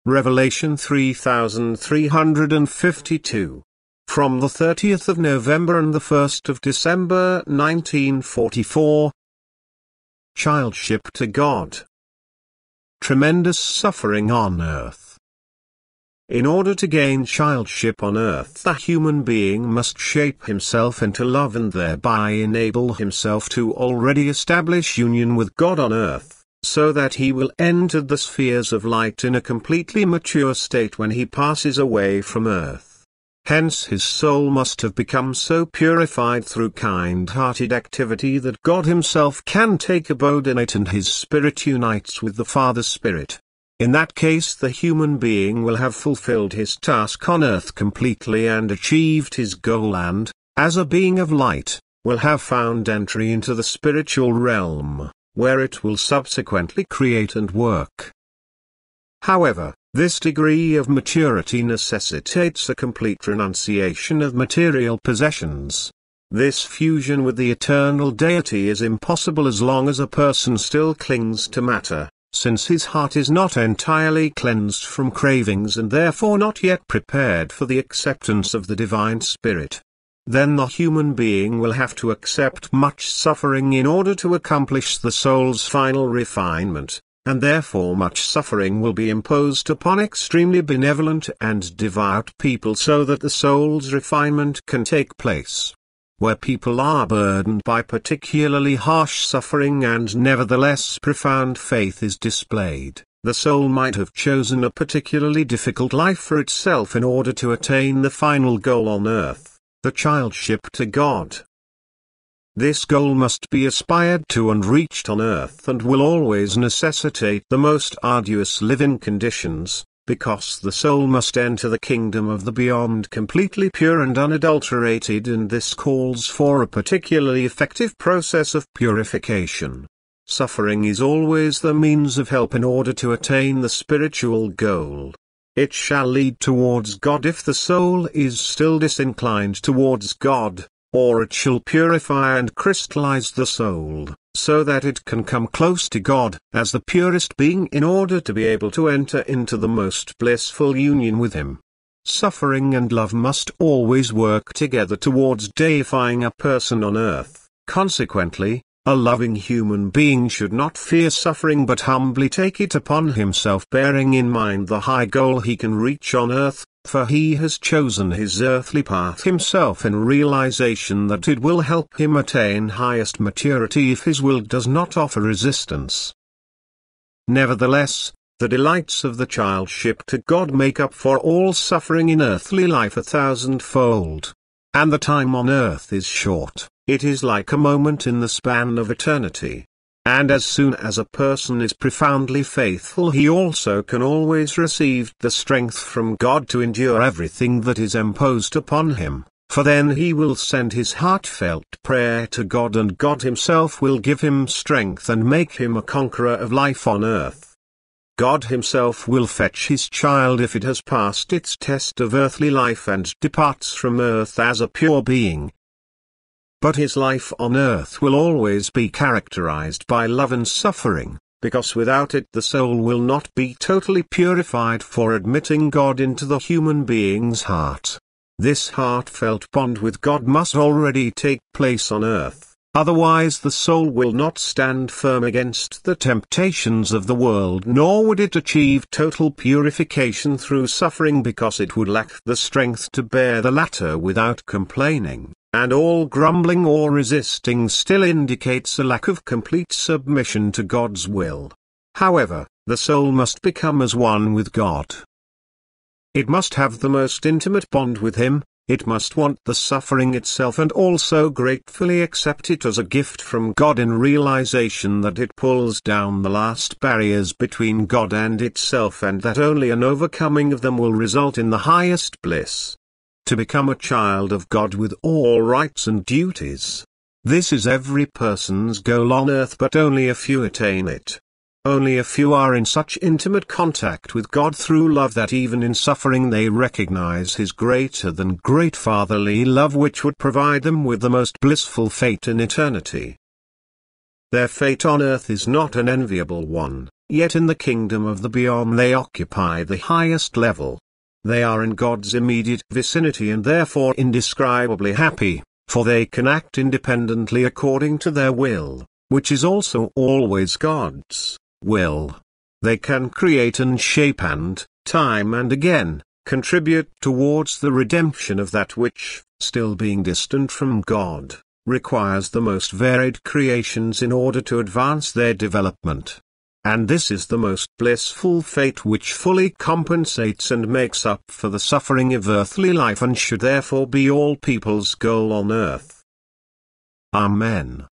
Revelation 3352. From the 30th of November and the 1st of December 1944. Childship to God. Tremendous suffering on earth. In order to gain childship on earth, the human being must shape himself into love and thereby enable himself to already establish union with God on earth, so that he will enter the spheres of light in a completely mature state when he passes away from earth. Hence his soul must have become so purified through kind-hearted activity that God himself can take abode in it and his spirit unites with the Father Spirit. In that case the human being will have fulfilled his task on earth completely and achieved his goal and, as a being of light, will have found entry into the spiritual realm, where it will subsequently create and work. However, this degree of maturity necessitates a complete renunciation of material possessions. This fusion with the eternal deity is impossible as long as a person still clings to matter, since his heart is not entirely cleansed from cravings and therefore not yet prepared for the acceptance of the Divine Spirit. Then the human being will have to accept much suffering in order to accomplish the soul's final refinement, and therefore much suffering will be imposed upon extremely benevolent and devout people so that the soul's refinement can take place. Where people are burdened by particularly harsh suffering and nevertheless profound faith is displayed, the soul might have chosen a particularly difficult life for itself in order to attain the final goal on earth, the childship to God. This goal must be aspired to and reached on earth and will always necessitate the most arduous living conditions, because the soul must enter the kingdom of the beyond completely pure and unadulterated, and this calls for a particularly effective process of purification. Suffering is always the means of help in order to attain the spiritual goal. It shall lead towards God if the soul is still disinclined towards God, or it shall purify and crystallize the soul, so that it can come close to God as the purest being in order to be able to enter into the most blissful union with Him. Suffering and love must always work together towards deifying a person on earth. Consequently, a loving human being should not fear suffering but humbly take it upon himself, bearing in mind the high goal he can reach on earth, for he has chosen his earthly path himself in realization that it will help him attain highest maturity if his will does not offer resistance. Nevertheless, the delights of the childship to God make up for all suffering in earthly life 1,000-fold. And the time on earth is short, it is like a moment in the span of eternity. And as soon as a person is profoundly faithful, he also can always receive the strength from God to endure everything that is imposed upon him, for then he will send his heartfelt prayer to God and God himself will give him strength and make him a conqueror of life on earth. God himself will fetch his child if it has passed its test of earthly life and departs from earth as a pure being. But his life on earth will always be characterized by love and suffering, because without it the soul will not be totally purified for admitting God into the human being's heart. This heartfelt bond with God must already take place on earth. Otherwise the soul will not stand firm against the temptations of the world, nor would it achieve total purification through suffering, because it would lack the strength to bear the latter without complaining, and all grumbling or resisting still indicates a lack of complete submission to God's will. However, the soul must become as one with God. It must have the most intimate bond with Him. It must want the suffering itself and also gratefully accept it as a gift from God in realization that it pulls down the last barriers between God and itself, and that only an overcoming of them will result in the highest bliss. To become a child of God with all rights and duties. This is every person's goal on earth, but only a few attain it. Only a few are in such intimate contact with God through love that even in suffering they recognize His greater than great fatherly love, which would provide them with the most blissful fate in eternity. Their fate on earth is not an enviable one, yet in the kingdom of the beyond they occupy the highest level. They are in God's immediate vicinity and therefore indescribably happy, for they can act independently according to their will, which is also always God's will. They can create and shape and, time and again, contribute towards the redemption of that which, still being distant from God, requires the most varied creations in order to advance their development. And this is the most blissful fate which fully compensates and makes up for the suffering of earthly life and should therefore be all people's goal on earth. Amen.